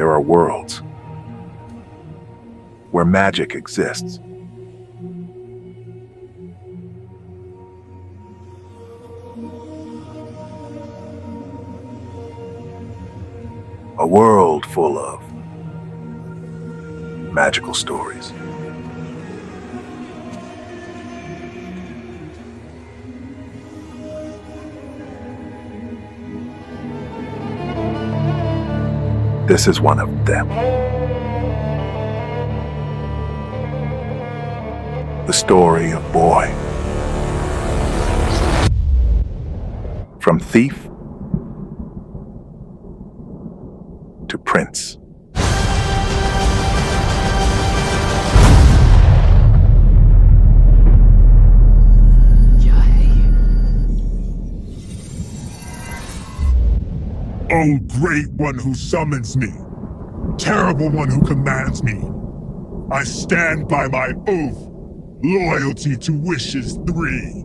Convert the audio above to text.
There are worlds where magic exists. A world full of magical stories. This is one of them. The story of boy. From thief to prince. O great one who summons me, terrible one who commands me, I stand by my oath, loyalty to wishes 3.